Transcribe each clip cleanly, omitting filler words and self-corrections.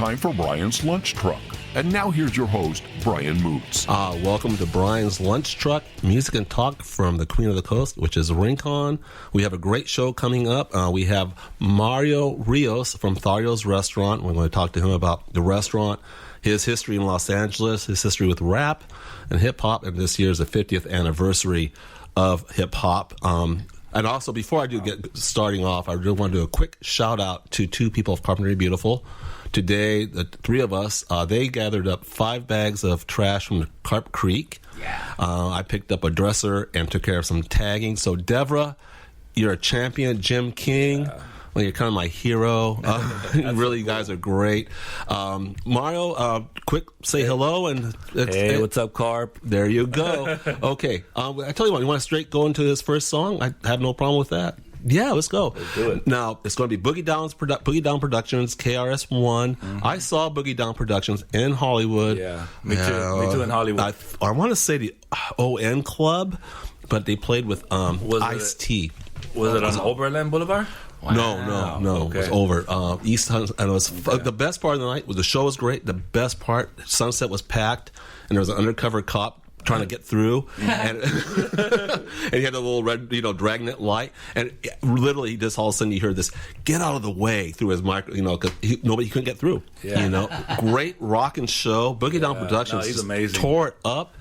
time for Bryan's Lunch Truck. And now here's your host, Bryan Moots. Welcome to Bryan's Lunch Truck, music and talk from the Queen of the Coast, which is Rincon. We have a great show coming up. We have Mario Rios from Thario's Restaurant. We're going to talk to him about the restaurant, his history in Los Angeles, his history with rap and hip-hop, and this year's the 50th anniversary of hip-hop. And also, before I do get starting off, I really want to do a quick shout-out to two people of Carpentry Beautiful. Today, the three of us, they gathered up 5 bags of trash from the Carp Creek. Yeah. I picked up a dresser and took care of some tagging. So, Devra, you're a champion. Jim King, well, you're kind of my hero. Really, you guys are great. Mario, quick, say hello. And hey, what's up, Carp? There you go. Okay. I tell you what, you want to straight go into this first song? I have no problem with that. Yeah, let's go. Let's do it. Now, it's going to be Boogie Down Productions, KRS-One. Mm-hmm. I saw Boogie Down Productions in Hollywood. Yeah, me too. Me too in Hollywood. I want to say the ON Club, but they played with Ice-T. Was it on Overland Boulevard? Wow. No. Okay. It was over East Hunt, and it was the best part of the night. Was the show was great. The best part, Sunset was packed, and there was an undercover cop trying to get through, and, and he had a little red, dragnet light, and literally, just all of a sudden you heard this "get out of the way" through his micro, because nobody couldn't get through. Yeah. Great rockin' show. Boogie Down Productions, he's amazing. Tore it up.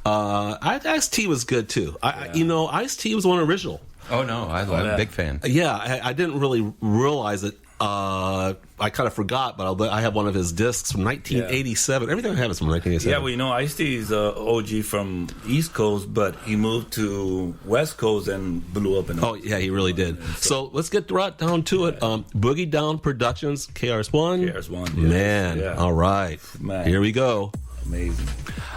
Ice-T was good too. Ice-T was one original. Oh no, I'm a big fan. Yeah, I didn't really realize it. I kind of forgot, but I have one of his discs from 1987. Yeah. Everything I have is from 1987. Yeah, well, Ice-T is OG from East Coast, but he moved to West Coast and blew up. Oh, yeah, he really did. So let's get right down to it. Boogie Down Productions, KRS-One. KRS-One. Man, all right. Man. Here we go. Amazing.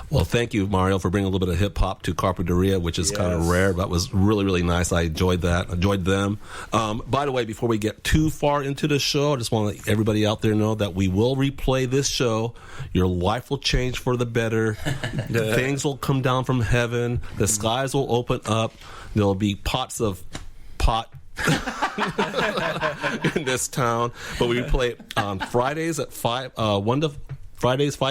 Well, thank you, Mario, for bringing a little bit of hip-hop to Carpinteria, which is kind of rare, but was really, really nice. I enjoyed that. Enjoyed them. By the way, before we get too far into the show, I just want to let everybody out there know that we will replay this show. Your life will change for the better. Things will come down from heaven. The skies will open up. There will be pots of pot in this town. But we play it Fridays at 5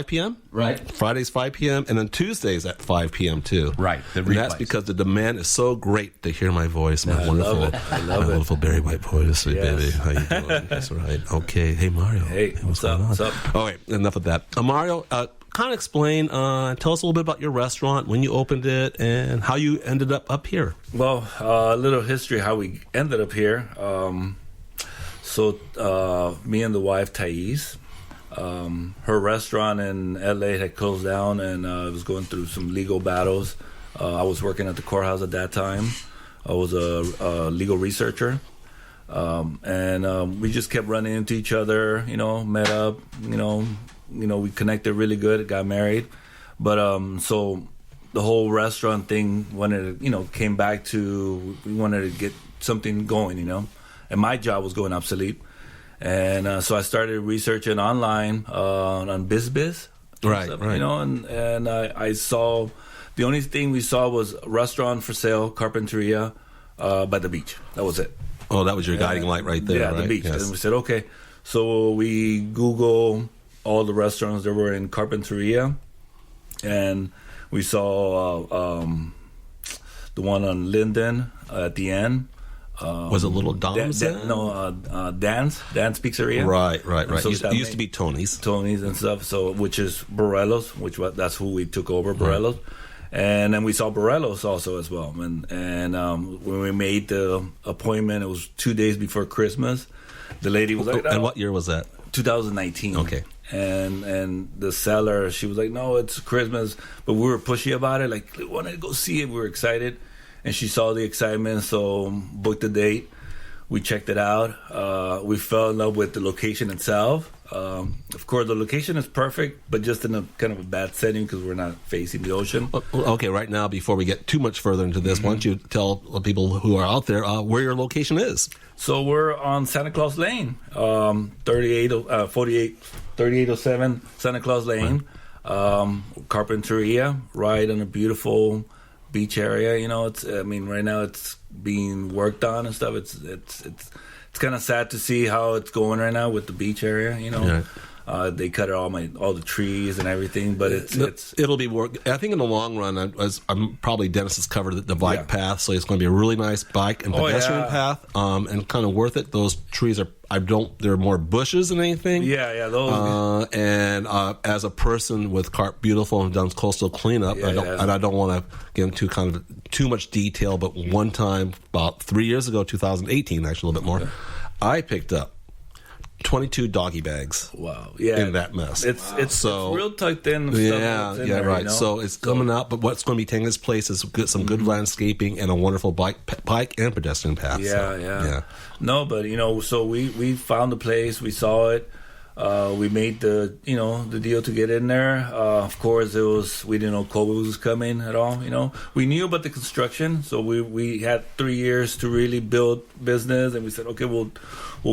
p.m.? Right. Fridays, 5 p.m., and then Tuesdays at 5 p.m., too. Right. And that's because the demand is so great to hear my voice, my wonderful Barry White voice. Sweet baby. How you doing? That's right. Okay. Hey, Mario. Hey, what's up? What's up? All right, enough of that. Mario, kind of explain, tell us a little bit about your restaurant, when you opened it, and how you ended up here. Well, a little history how we ended up here. So me and the wife, Thais, her restaurant in LA had closed down, and it was going through some legal battles. I was working at the courthouse at that time. I was a legal researcher, and we just kept running into each other. Met up. We connected really good. Got married, but so the whole restaurant thing came back to we wanted to get something going. And my job was going obsolete. And so I started researching online on BizBiz. Right. And I saw, the only thing we saw was a restaurant for sale, Carpinteria, by the beach. That was it. Oh, that was your guiding light right there, right? The beach. Yes. And we said, okay. So we Google all the restaurants that were in Carpinteria, and we saw the one on Linden at the end. Was it Little Dom's? Dan's Pizzeria. Right. So it used to be Tony's and stuff. So which is Borello's, that's who we took over, Borello's, and then we saw Borello's also as well. And when we made the appointment, it was 2 days before Christmas. The lady was like, and what year was that? 2019. Okay. And the seller, she was like, no, it's Christmas, but we were pushy about it. Like, we wanted to go see it. We were excited. And she saw the excitement, so booked a date. We checked it out. We fell in love with the location itself. Of course, the location is perfect, but just in a kind of a bad setting because we're not facing the ocean. Okay, right now, before we get too much further into this, why don't you tell people who are out there where your location is? So we're on Santa Claus Lane, 3807 Santa Claus Lane, Carpinteria, right in a beautiful beach area. Right now it's being worked on and stuff. It's kind of sad to see how it's going right now with the beach area. They cut all the trees and everything, but it'll be work. I think in the long run, I'm probably Dennis has covered the bike path, so it's going to be a really nice bike and pedestrian path, and kind of worth it. Those trees they're more bushes than anything. Yeah, those. And as a person with Carp Beautiful and done coastal cleanup, I don't want to get into kind of too much detail, but one time about 3 years ago, 2018, actually a little bit more, I picked up 22 doggy bags. Wow! Yeah, in that mess. It's real tucked in. Right. Right. So it's coming out, but what's going to be taking its place is some good landscaping and a wonderful bike and pedestrian path. Yeah. No, but so we found the place, we saw it, we made the deal to get in there. Of course, we didn't know COVID was coming at all. We knew about the construction, so we had 3 years to really build business, and we said, okay, we'll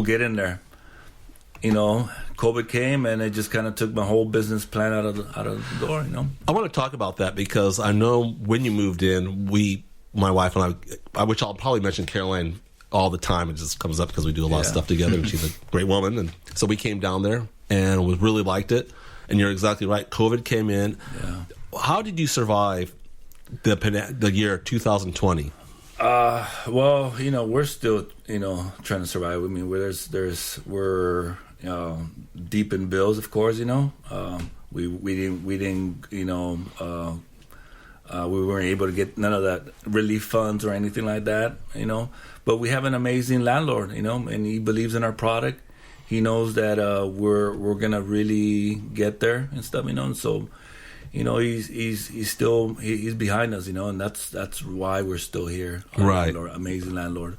get in there. COVID came and it just kind of took my whole business plan out of the door. I want to talk about that because I know when you moved in, my wife and I, which I'll probably mention Caroline all the time. It just comes up because we do a lot of stuff together, and she's a great woman. And so we came down there and we really liked it. And you're exactly right. COVID came in. Yeah. How did you survive the year 2020? Well, we're still, trying to survive. I mean, we're deep in bills, of course. We didn't, we weren't able to get none of that relief funds or anything like that. But we have an amazing landlord, and he believes in our product. He knows that we're gonna really get there and stuff, and so. He's still behind us, and that's why we're still here. Right, landlord, amazing landlord,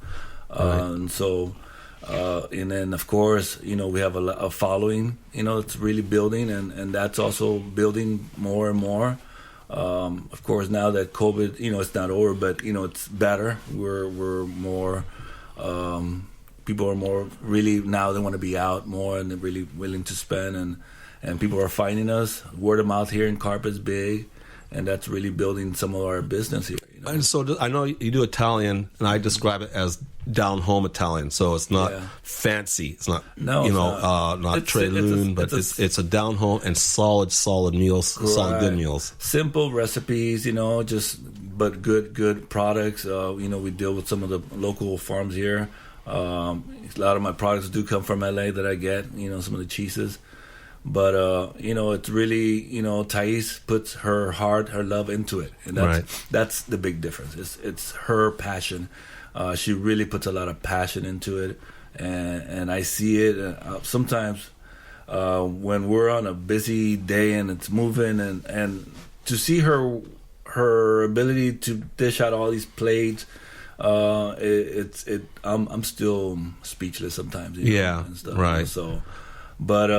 and so, and then of course, we have a following, it's really building, and that's also building more and more. Of course, now that COVID, it's not over, but it's better. We're more. People are more really now. They want to be out more, and they're really willing to spend and people are finding us. Word of mouth here in Carp is big, and that's really building some of our business here. And so I know you do Italian, and I describe it as down home Italian. So it's not fancy. It's not not Trey Loon, but it's a down home and solid meals, solid good meals. Simple recipes, but good products. We deal with some of the local farms here. A lot of my products do come from LA that I get. Some of the cheeses. But it's really Thais puts her heart, her love into it, and that's the big difference. It's her passion. She really puts a lot of passion into it, and I see it sometimes when we're on a busy day and it's moving, and to see her ability to dish out all these plates. I'm still speechless sometimes. And stuff, right. So, but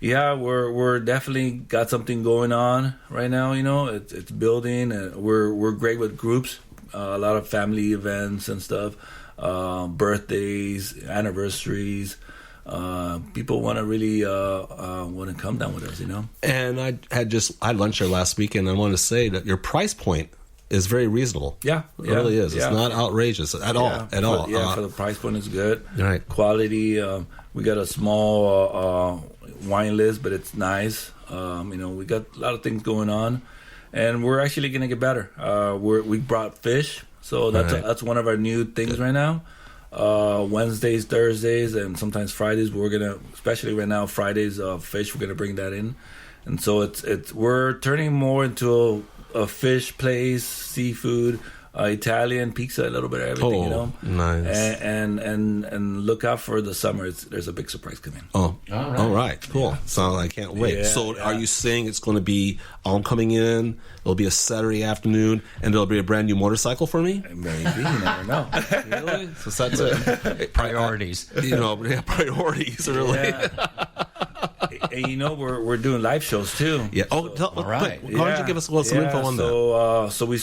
we're definitely got something going on right now. It's building, and we're great with groups. A lot of family events and stuff, birthdays, anniversaries. People want to really want to come down with us. And I had lunch there last week, and I want to say that your price point is very reasonable. Yeah, it really is. It's not outrageous at all. For the price point, it's good. Right. Quality. We got a small wine list, but it's nice. We got a lot of things going on, and we're actually going to get better. We brought fish, so that's one of our new things right now. Wednesdays, Thursdays, and sometimes Fridays. We're gonna, especially right now, Fridays fish. We're gonna bring that in, and so we're turning more into a fish place, seafood, Italian pizza, a little bit of everything, Nice. And look out for the summer. There's a big surprise coming. Oh, all right, cool. Yeah. So I can't wait. Yeah, so are you saying it's going to be? I'm coming in. It'll be a Saturday afternoon, and there'll be a brand new motorcycle for me. Maybe, you never know. Really? So that's it. Priorities. Priorities. Really. Yeah. And we're doing live shows too. Yeah. Oh, all right. Why don't you give us some info on that? So we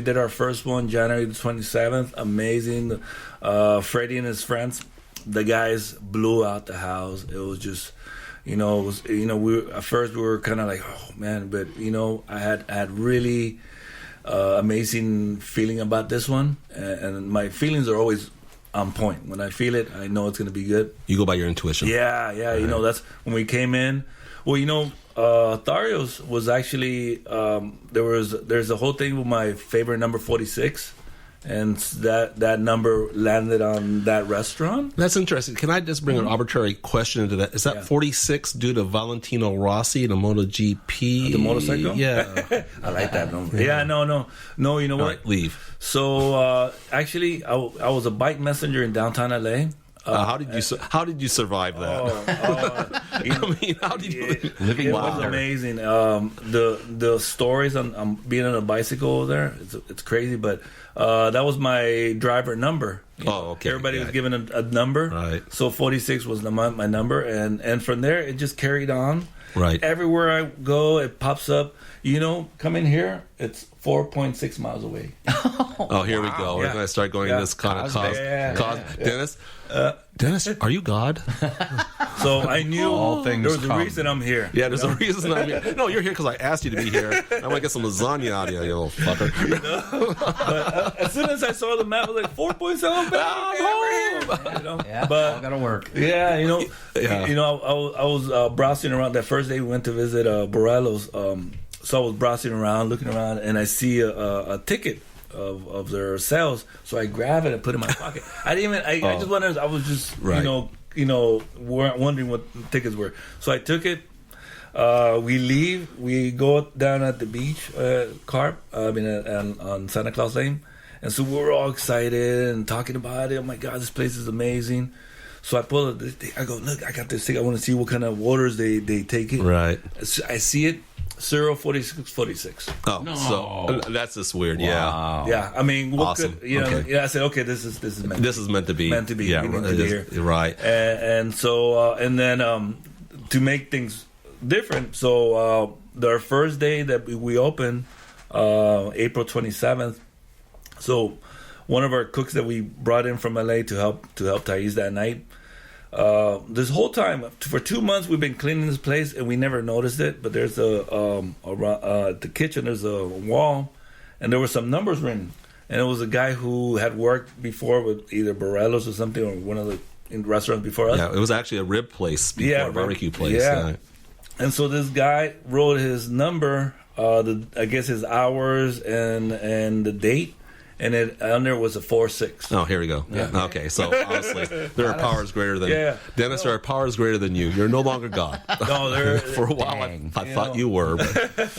did our first one January the 27th. Amazing. Freddie and his friends, the guys blew out the house. It was just, at first we were kind of like, oh man, but I had really amazing feeling about this one, and my feelings are always on point. When I feel it, I know it's going to be good. You go by your intuition. Yeah. You know, that's when we came in. Well, you know, Tharios was actually there's a whole thing with my favorite number 46. And that number landed on that restaurant. That's interesting. Can I just bring an arbitrary question into that? Is that 46 due to Valentino Rossi, the MotoGP? The motorcycle? Yeah. I like that number. Yeah, no. You know what? Right, leave. So, actually, I was a bike messenger in downtown LA. How did you survive that? I mean, how did you living? It was amazing. The stories on being on a bicycle over there, it's crazy. But that was my driver number. Okay. Everybody was given a number. Right. So 46 was my number, and from there it just carried on. Right. Everywhere I go, it pops up. You know, come in here. It's 4.6 miles away. Oh, here we go. We're going to start going this kind of Dennis. Dennis, are you God? So I knew all things there was come. a reason I'm here. Yeah, there's a reason I'm here. No, you're here because I asked you to be here. I'm going to get some lasagna out of you, you little fucker. But as soon as I saw the map, I was like 4.7 back. You know? Yeah, but all gotta work. Yeah, you know, I was browsing around that first day we went to visit Borello's. So I was browsing around, looking around, and I see a ticket of their sales. So I grab it and put it in my pocket. I didn't even. I just wondered. I was just wondering what the tickets were. So I took it. We leave. We go down at the beach, on Santa Claus Lane, and so we're all excited and talking about it. Oh my God, this place is amazing. So I pull it. I go, look, I got this thing. I want to see what kind of waters they take it. Right. So I see it. 04646. Oh, No. so that's just weird. Wow. Yeah, I mean, what Awesome. could, you know? Okay. Yeah, I said, okay, this is meant. This is meant to be. Meant to be. Yeah, We need to be here. Right. And so, and then to make things different, so our first day that we opened, April 27th. So one of our cooks that we brought in from LA to help Thais that night. This whole time for 2 months we've been cleaning this place and we never noticed it. But there's at the kitchen there's a wall, and there were some numbers written, and it was a guy who had worked before with either Borello's or something, or one of the restaurants before us. Yeah, it was actually a rib place before, a barbecue place. Yeah. And so this guy wrote his number, I guess his hours and the date. And it under was a 4-6. Oh, here we go. Yeah. Okay, so honestly, there are powers greater than Dennis. There are powers greater than you. You're no longer God. No, for a while I thought you were, but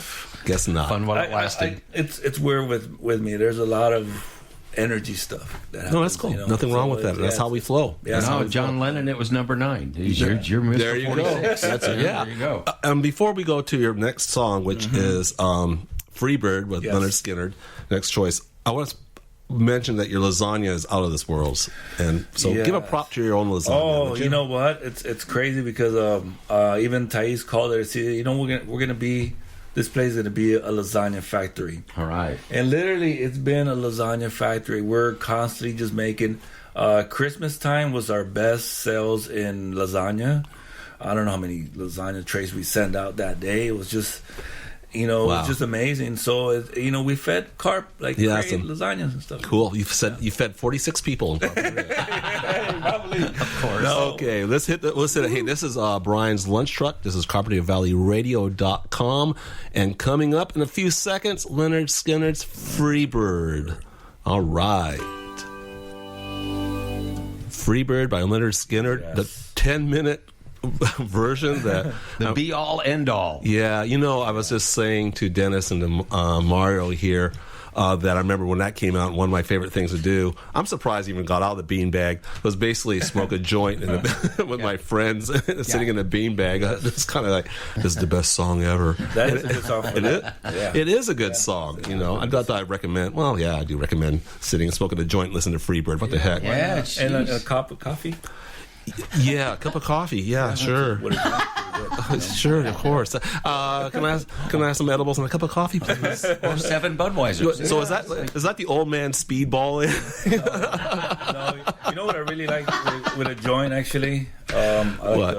guess not. Fun while it lasted. It's weird with me. There's a lot of energy stuff that happens. No, that's cool. You know? Nothing wrong with that. That's how we flow. Yeah, No, John Lennon, it was number 9. You're Mr. There you 46. go. That's it. Yeah. There you go. Before we go to your next song, which is Freebird with Leonard Skinner, next choice, I want to mention that your lasagna is out of this world, and so give a prop to your own lasagna. Oh, you know what? It's crazy because even Thais called it. See, you know, we're gonna be, this place is gonna be a lasagna factory. All right. And literally, it's been a lasagna factory. We're constantly just making. Christmas time was our best sales in lasagna. I don't know how many lasagna trays we sent out that day. It was just. You know, It's just amazing. So, we fed carp like great lasagnas and stuff. Cool. You fed 46 people. Probably. Of course. No. Okay, let's hit it. Hey, this is Brian's Lunch Truck. This is CarpenterValleyRadio.com. And coming up in a few seconds, Leonard Skinner's Freebird. All right. Freebird by Leonard Skinner. Yes. The 10-minute version that The be all end all. Yeah, I was just saying to Dennis and to Mario here that I remember when that came out, one of my favorite things to do, I'm surprised I even got out of the beanbag, was basically smoke a joint with my friends sitting in a beanbag. It's kind of like, this is the best song ever. That is a good song. It is a good song. I thought I'd recommend, I do recommend sitting and smoking a joint and listening to Freebird. What the heck? Yeah, and a cup of coffee. Yeah, a cup of coffee. Yeah, sure. What is that? Sure, of course. Can I have some edibles and a cup of coffee, please? Or 7 Budweisers. So is that the old man speedballing? No, you know what I really like with a joint, actually? I like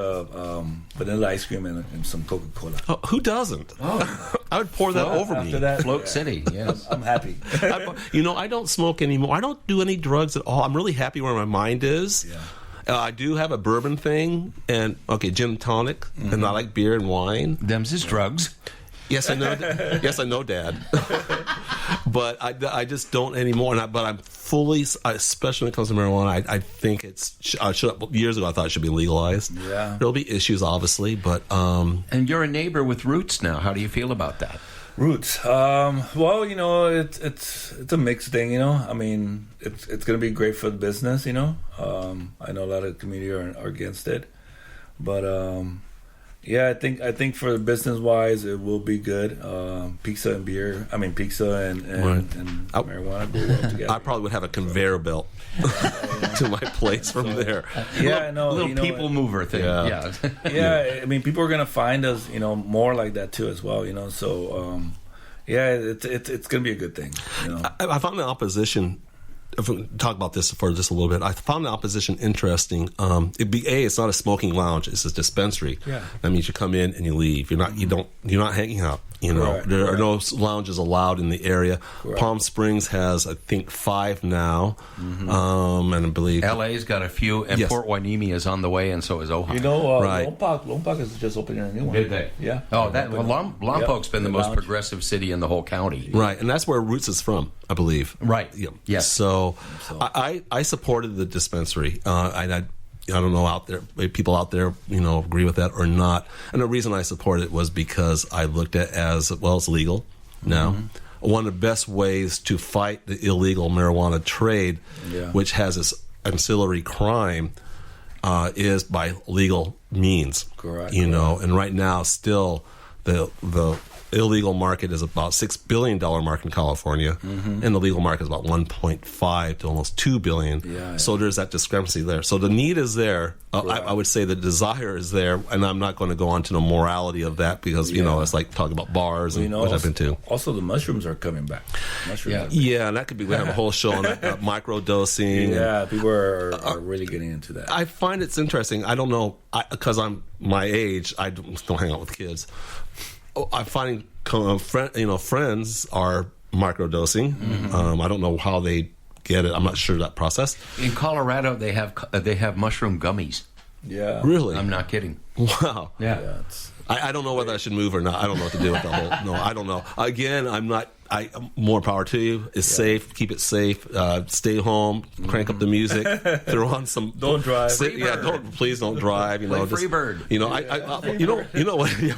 vanilla ice cream and some Coca-Cola. Oh, who doesn't? I would pour that over me. After that, Float City, yes. I'm happy. I don't smoke anymore. I don't do any drugs at all. I'm really happy where my mind is. Yeah. I do have a bourbon thing, and gin and tonic, and I like beer and wine. Them's his drugs. Yes, I know. Yes, I know, Dad. But I just don't anymore. But I'm fully, especially when it comes to marijuana, I think years ago I thought it should be legalized. Yeah. There'll be issues, obviously, but And you're a neighbor with roots now. How do you feel about that? Roots. Well, it's a mixed thing. I mean, it's going to be great for the business. I know a lot of the community are against it, but yeah, I think for business wise, it will be good. Pizza and beer. I mean, pizza and marijuana go well together. I probably would have a conveyor belt to my place from there. Yeah, I know. A little people mover thing. Yeah. Yeah, I mean, people are gonna find us, more like that too as well. So yeah, it's gonna be a good thing. I found the opposition. If we talk about this for just a little bit, I found the opposition interesting. It's not a smoking lounge; it's a dispensary. Yeah. That means you come in and you leave. You're not hanging out. Correct, There are no lounges allowed in the area. Correct. Palm Springs has, I think, 5 now, and I believe LA's got a few, and Yes. Port Hueneme is on the way, and so is Ojai. Right. Lompoc is just opening a new one. Did they? Yeah. Oh, Lompoc's been the most lounge. progressive city in the whole county. right, and that's where Roots is from, I believe. Right. Yeah. Yes. So I supported the dispensary. I don't know people out there, agree with that or not. And the reason I support it was because I looked at as it's legal now. One of the best ways to fight the illegal marijuana trade, which has this ancillary crime, is by legal means. Correct. And right now still the illegal market is about $6 billion market in California, and the legal market is about 1.5 to almost 2 billion. Yeah. So there's that discrepancy there. So the need is there. I would say the desire is there, and I'm not going to go on to the morality of that because it's like talking about bars and which I've been to. Also, the mushrooms are coming back. Yeah, and that could be. We have a whole show on that, micro dosing. Yeah, people are really getting into that. I find it's interesting. I don't know because I'm my age. I don't hang out with kids. I'm finding friends are microdosing. I don't know how they get it. I'm not sure that process. In Colorado, they have mushroom gummies. Yeah. Really? I'm not kidding. Wow. Yeah. I don't know whether I should move or not. I don't know what to do with the whole. No, I don't know. Again, I'm not. More power to you. It's safe. Keep it safe. Stay home. Crank up the music. Throw on some. Don't drive. Please don't drive. Play Freebird. You know what?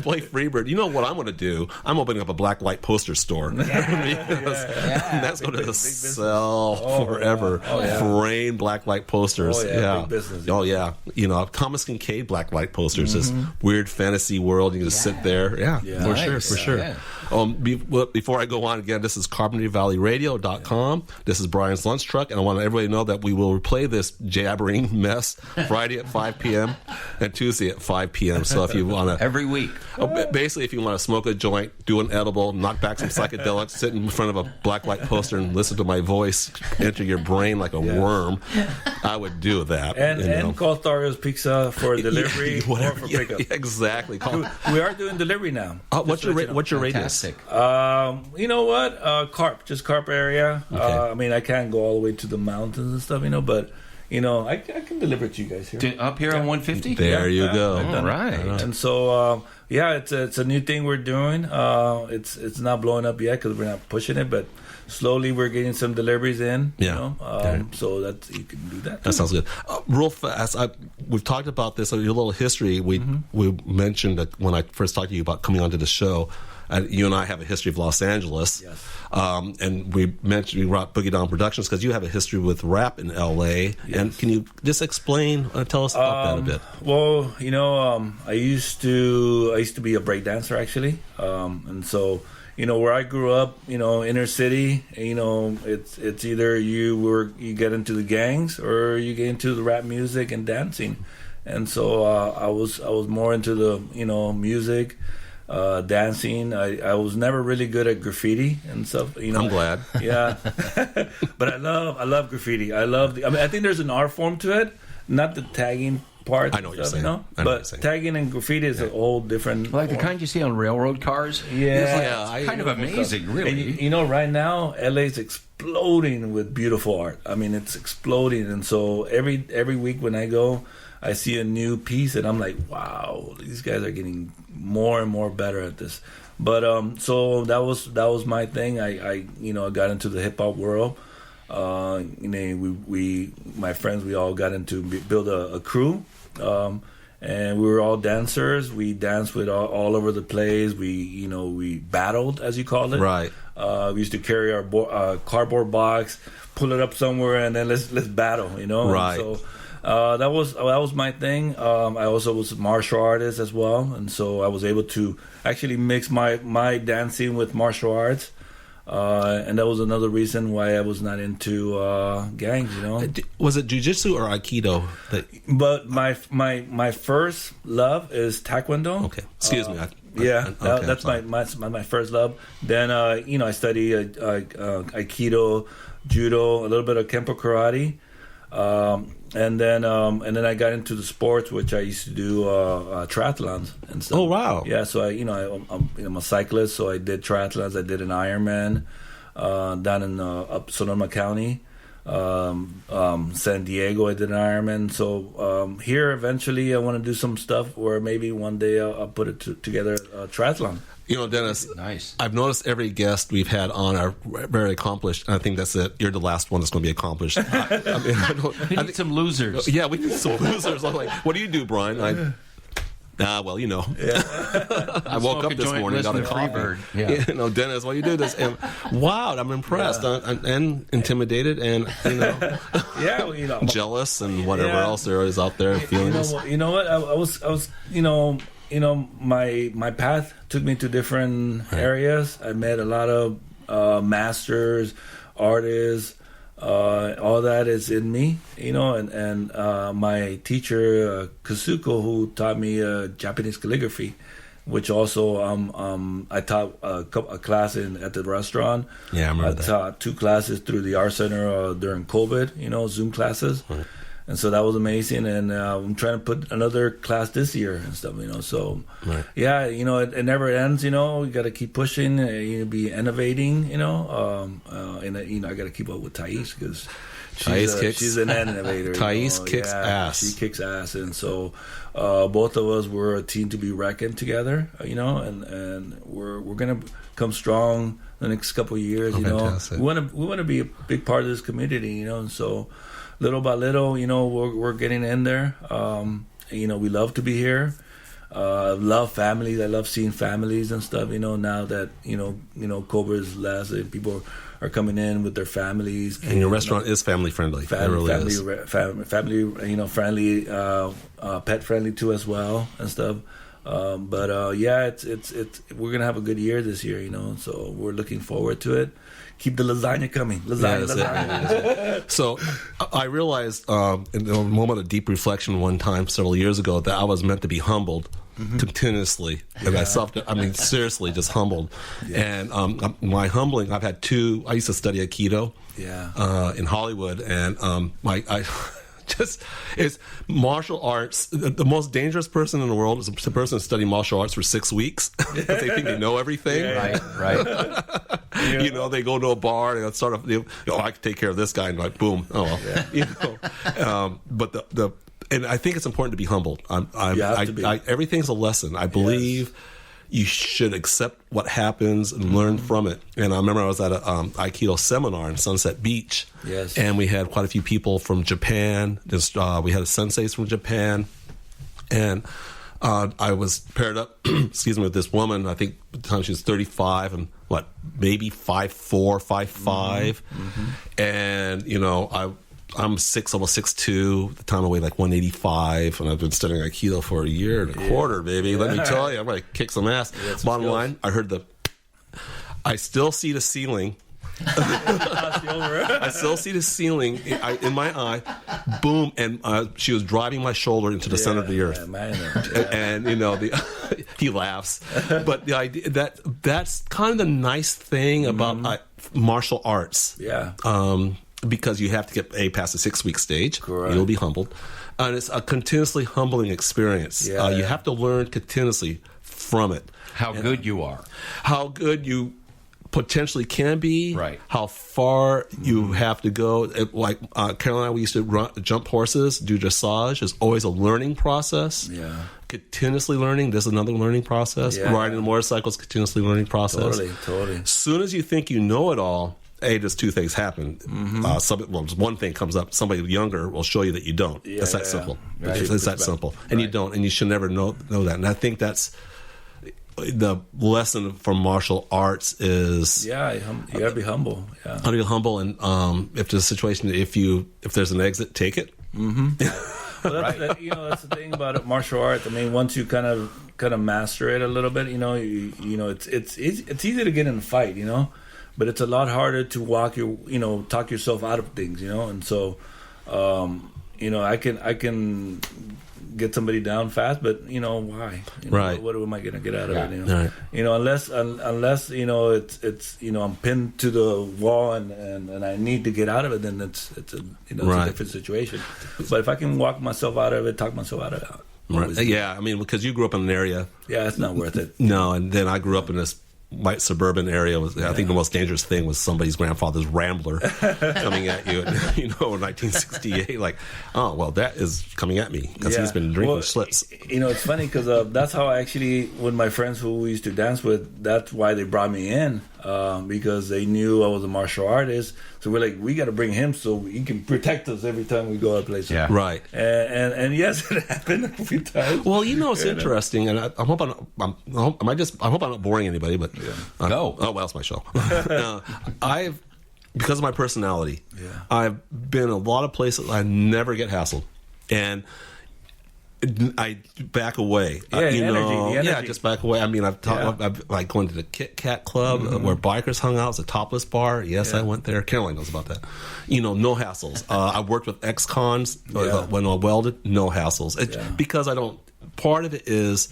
Play Freebird. You know what I'm going to do? I'm opening up a black light poster store. That's going to sell forever. Framed black light posters. Big business. Oh yeah. Thomas Kincaid black light posters. This weird fantasy world. You can just sit there. Yeah. For sure. Yeah. Before I go on again, this is CarbonatedValleyRadio.com. This is Bryan's Lunch Truck, and I want everybody to know that we will replay this jabbering mess Friday at 5 p.m. and Tuesday at 5 p.m. So if you want to... Every week. Basically, if you want to smoke a joint, do an edible, knock back some psychedelics, sit in front of a black light poster and listen to my voice enter your brain like a worm, I would do that. And call Thario's Pizza for delivery or for pickup. Exactly. We are doing delivery now. What's your radius? Fantastic. You know what? Carp area. Okay. I mean, I can't go all the way to the mountains and stuff, but I can deliver it to you guys here. Up here on 150? There you go. All right. And so, it's a new thing we're doing. It's not blowing up yet because we're not pushing it, but slowly we're getting some deliveries in. Yeah. So that you can do that. That sounds good. Real fast, we've talked about this. A little history. We mentioned that when I first talked to you about coming onto the show. You and I have a history of Los Angeles. Yes. And we brought Boogie Down Productions because you have a history with rap in L.A. Yes. And can you just explain, tell us about that a bit? Well, I used to be a break dancer actually, and so where I grew up, inner city, it's either you get into the gangs or you get into the rap music and dancing. and so I was more into the music, dancing. I was never really good at graffiti and stuff. I'm glad. Yeah, but I love graffiti. I think there's an art form to it, not the tagging part. I know what you're saying. But tagging and graffiti is a whole different. Like the form. kind you see on railroad cars. Yeah, It's kind of amazing, really. And right now, LA's exploding with beautiful art. I mean, it's exploding, and so every week when I go, I see a new piece, and I'm like, wow, these guys are getting more and more better at this. But so that was my thing. I got into the hip hop world. We my friends, we all got into build a crew, and we were all dancers. We danced with all over the place. We battled, as you call it. Right. We used to carry our cardboard box, pull it up somewhere, and then let's battle. Right. And so that was my thing. I also was a martial artist as well, and so I was able to actually mix my dancing with martial arts. And that was another reason why I was not into gangs, Was it jiu-jitsu or aikido? But my first love is taekwondo. Okay, excuse me. That's my first love. Then I studied aikido, judo, a little bit of kempo karate, and then I got into the sports, which I used to do triathlons and stuff. Oh wow! Yeah, so I'm a cyclist, so I did triathlons. I did an Ironman down in up Sonoma County, San Diego. I did an Ironman. So here, eventually, I want to do some stuff where maybe one day I'll put it together a triathlon. Dennis, nice. I've noticed every guest we've had on are very accomplished. And I think that's it. You're the last one that's going to be accomplished. I need some losers. Yeah, we need some losers. I'm like, what do do, Bryan? Well, Yeah. I woke up this morning, got a coffee. Yeah. Dennis, what do you do this? And, wow, I'm impressed and intimidated and Yeah, jealous and whatever else there is out there. Feelings. You know what? I was my path took me to different areas. I met a lot of masters, artists. All that is in me, and my teacher Kazuko, who taught me Japanese calligraphy, which also I taught a class at the restaurant. Yeah, I remember that. I taught 2 classes through the art center during COVID, Zoom classes. Right. And so that was amazing, and I'm trying to put another class this year and stuff, So, right. Yeah, it never ends. You got to keep pushing. Be innovating. And I got to keep up with Thais because she's an innovator. Thais kicks ass. She kicks ass, and so both of us were a team to be reckoned together. And we're gonna come strong the next couple of years. Fantastic. We want to be a big part of this community. And so. Little by little, we're getting in there. We love to be here. Love families. I love seeing families and stuff. Now that COVID is less, people are coming in with their families. And your restaurant is family friendly. Family, friendly, pet friendly too as well and stuff. It's we're gonna have a good year this year. So we're looking forward to it. Keep the lasagna coming. Lasagna. So I realized in a moment of deep reflection one time several years ago that I was meant to be humbled continuously. And seriously, just humbled. Yeah. And my humbling, I've had 2. I used to study Aikido in Hollywood. And it's martial arts. The most dangerous person in the world is the person studying martial arts for 6 weeks because they think they know everything. Right. They go to a bar and start I can take care of this guy, and like boom, but and I think it's important to be humbled. Everything's a lesson. I believe. Yes. You should accept what happens and learn from it. And I remember I was at a Aikido seminar in Sunset Beach. Yes. And we had quite a few people from Japan. We had senseis from Japan. And I was paired up, with this woman. I think at the time she was 35 and maybe 5'4", 5'5". And, I'm almost 6'2". At the time I weighed 185, and I've been studying Aikido for a year and a quarter, baby. Yeah. Let me tell you, I'm going to kick some ass. Bottom line, I still see the ceiling I still see the ceiling in my eye. Boom, and she was driving my shoulder into the center of the earth. And he laughs. But the idea that's kind of the nice thing about martial arts. Yeah. Because you have to get past the 6-week stage. Correct. You'll be humbled. And it's a continuously humbling experience. Yeah, you have to learn continuously from it. How good you are. How good you potentially can be. Right. How far you have to go. Carol and I, we used to jump horses, do dressage. It's always a learning process. Yeah. Continuously learning. There's another learning process. Yeah. Riding a motorcycle is continuously learning process. Totally. As soon as you think you know it all, there's two things happen. One thing comes up. Somebody younger will show you that you don't. It's that simple. Right. It's that simple. And you don't. And you should never know that. And I think that's the lesson from martial arts is... Yeah, you got to be humble. Yeah. How to be humble. And if there's a situation, if there's an exit, take it. Well, that's the thing about martial arts. I mean, once you kind of master it a little bit, it's easy to get in a fight, but it's a lot harder to talk yourself out of things, and so, I can get somebody down fast, but why? Right. What am I going to get out of it? Right. Unless it's I'm pinned to the wall and I need to get out of it, then it's a different situation. But if I can walk myself out of it, talk myself out of it. Right. Yeah, I mean, because you grew up in an area. Yeah, it's not worth it. No, and then I grew up in this white suburban area. I think the most dangerous thing was somebody's grandfather's Rambler coming at you, in 1968. Like, oh well, that is coming at me because he's been drinking Schlitz. It's funny because that's how I actually, with my friends who we used to dance with, that's why they brought me in because they knew I was a martial artist. So we're like, we got to bring him so he can protect us every time we go out places. Yeah, right. And yes, it happened a few times. Well, it's interesting, and I hope I hope I'm not boring anybody, but Go. Oh, well, it's my show. Because of my personality, I've been a lot of places. I never get hassled, and I back away. The energy. Just back away. I mean, I've like going to the Kit Kat Club where bikers hung out. It's a topless bar. Yes, I went there. Caroline knows about that. No hassles. I worked with ex-cons when I welded. No hassles. Because I don't. Part of it is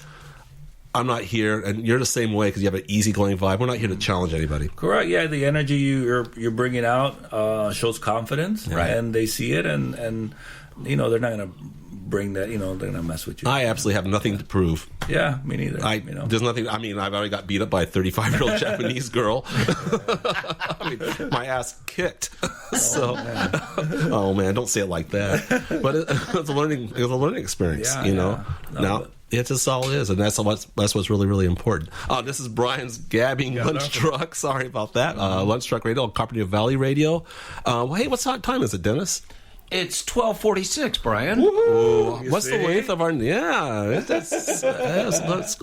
I'm not here, and you're the same way because you have an easygoing vibe. We're not here to challenge anybody. Correct. Yeah, the energy you're bringing out shows confidence, and they see it, and they're not going to bring that. They're going to mess with you. I absolutely have nothing to prove. Yeah, me neither. There's nothing. I mean, I've already got beat up by a 35-year-old Japanese girl. I mean, my ass kicked. Oh man, don't say it like that. But it's a learning experience. Now. It's just all it is, and that's what's really, really important. This is Bryan's gabbing lunch truck. Sorry about that. Lunch truck radio on Carpenter Valley Radio. Hey, what time is it, Dennis? It's 12:46, Bryan. What's the length of our... Yeah.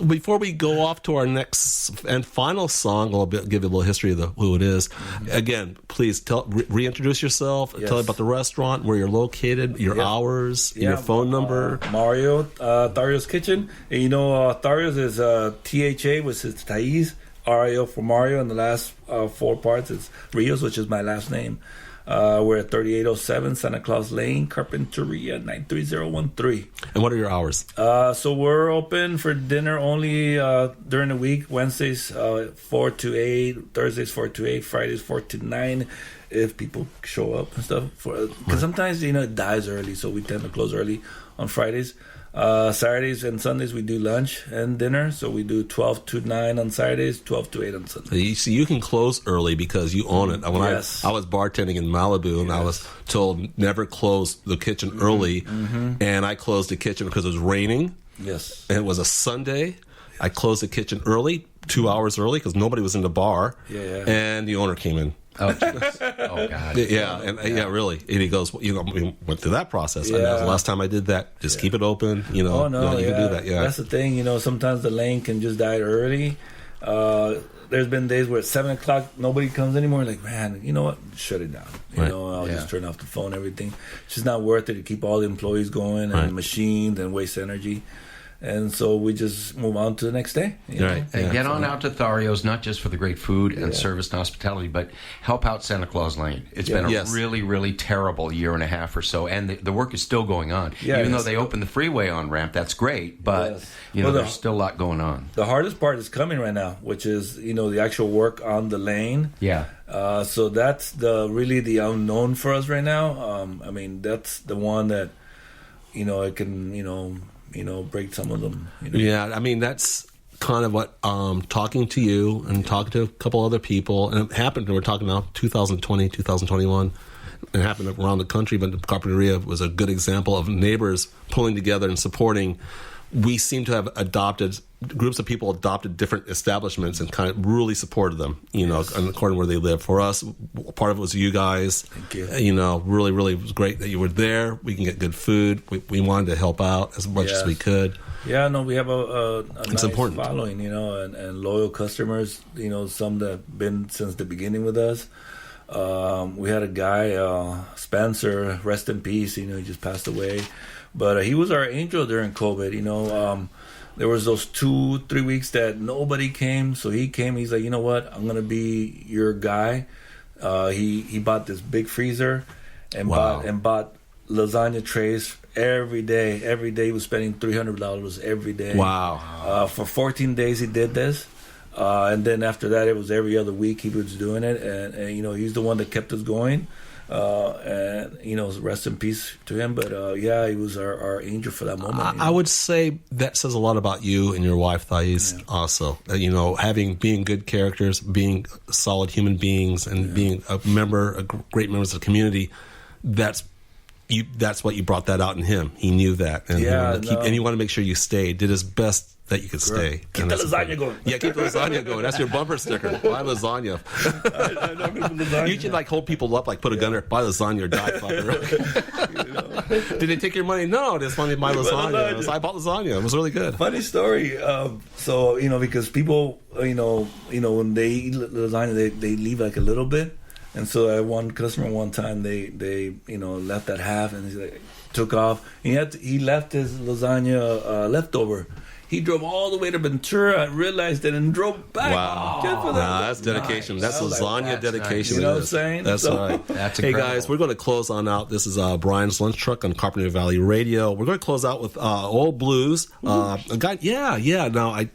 Before we go off to our next and final song, I'll give you a little history of who it is. Again, please reintroduce yourself. Tell about the restaurant, where you're located, your hours, your phone number. Mario, Thario's Kitchen. And Thario's is THA, which is Thais. RIO for Mario, and the last 4 parts is Rios, which is my last name. We're at 3807 Santa Claus Lane, Carpinteria 93013. And what are your hours? So we're open for dinner only during the week. Wednesdays 4 to 8, Thursdays 4 to 8, Fridays 4 to 9. If people show up and stuff, because sometimes it dies early, so we tend to close early on Fridays. Saturdays and Sundays we do lunch and dinner, so we do 12 to 9 on Saturdays, 12 to 8 on Sundays. You can close early because you own it. When I was bartending in Malibu, and I was told never close the kitchen early, and I closed the kitchen because it was raining. Yes, and it was a Sunday. I closed the kitchen early, 2 hours early, because nobody was in the bar. And the owner came in. Oh God! Really. And he goes, we went through that process. And that was the last time I did that. Just keep it open. You can do that. Yeah, that's the thing. Sometimes the lane can just die early. There's been days where at 7 o'clock nobody comes anymore. Like, man, you know what? Shut it down. I'll just turn off the phone. Everything. It's just not worth it to keep all the employees going and machines and waste energy. And so we just move on to the next day. You know? Right. And Yeah. get on out to Thario's, not just for the great food and service and hospitality, but help out Santa Claus Lane. It's been a Yes. really, really terrible year and a half or so, and the work is still going on. Yeah, Even yes. though they opened the freeway on-ramp, that's great, but Yes. well, Well, there's still a lot going on. The hardest part is coming right now, which is, the actual work on the lane. Yeah. So that's really the unknown for us right now. That's the one that, it can, break some of them. Yeah, I mean, that's kind of what talking to you and talking to a couple other people, and it happened, we're talking now 2020, 2021, it happened around the country, but the Carpinteria was a good example of neighbors pulling together and supporting. We seem to have groups of people adopted different establishments and kind of really supported them, according to where they live. For us, part of it was you guys. Thank you. Really, really was great that you were there. We can get good food. We wanted to help out as much as we could. Yeah, no, we have a nice important. following, and loyal customers, some that have been since the beginning with us. We had a guy, Spencer, rest in peace, he just passed away. But he was our angel during COVID, there was those 2-3 weeks that nobody came. So he came, he's like, you know what, I'm going to be your guy. He bought this big freezer and bought lasagna trays every day. Every day he was spending $300 every day. Wow. For 14 days he did this. And then after that, it was every other week he was doing it. And he's the one that kept us going. Rest in peace to him. But he was our angel for that moment. I would say that says a lot about you and your wife, Thais, also. Being good characters, being solid human beings, and being great members of the community. That's what you brought that out in him. He knew that. And he wanted to make sure you stayed, did his best that you could stay. Keep the lasagna going. Yeah, keep the lasagna going. That's your bumper sticker. Buy lasagna. You should hold people up, put a gun there, buy lasagna or die, fucker. Did they take your money? No, they just wanted to buy lasagna. So I bought lasagna. It was really good. Funny story. Because people, when they eat lasagna, they leave a little bit. And so I had one customer one time, they left that half and he took off. He left his lasagna leftover. He drove all the way to Ventura, realized it, and drove back. Wow. Just for that. That's dedication. Nice. That's lasagna that's dedication. nice. You know what I'm saying? That's right. That's Hey, incredible. guys, we're going to close on out. This is Bryan's Lunch Truck on Carpenter Valley Radio. We're going to close out with Old Blues. A guy, Now, I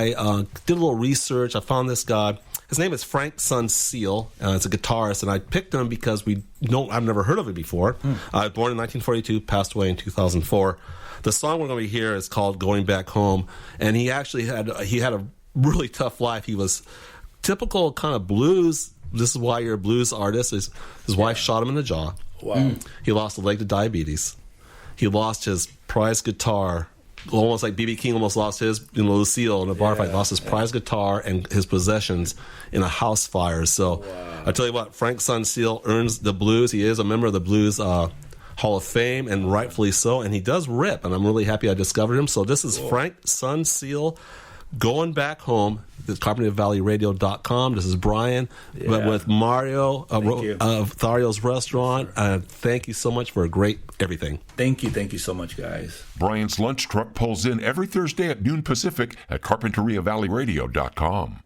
did a little research. I found this guy. His name is Frank Sun Seal. It's a guitarist, and I picked him because I've never heard of him before. Born in 1942, passed away in 2004. The song we're going to hear is called "Going Back Home," and he actually had a really tough life. He was typical kind of blues. This is why you're a blues artist. His wife shot him in the jaw. Wow. He lost a leg to diabetes. He lost his prized guitar. Almost like B.B. King almost lost his Lucille in a bar fight. Lost his prized guitar and his possessions in a house fire. So I tell you what, Frank Sun Seal earns the blues. He is a member of the Blues Hall of Fame, and rightfully so. And he does rip, and I'm really happy I discovered him. So this is Frank Sun Seal, Going Back Home. This is CarpenterValleyRadio.com. This is Bryan with Mario of Thario's Restaurant. Thank you so much for a great everything. Thank you so much, guys. Bryan's Lunch Truck pulls in every Thursday at noon Pacific at CarpenteriaValleyRadio.com.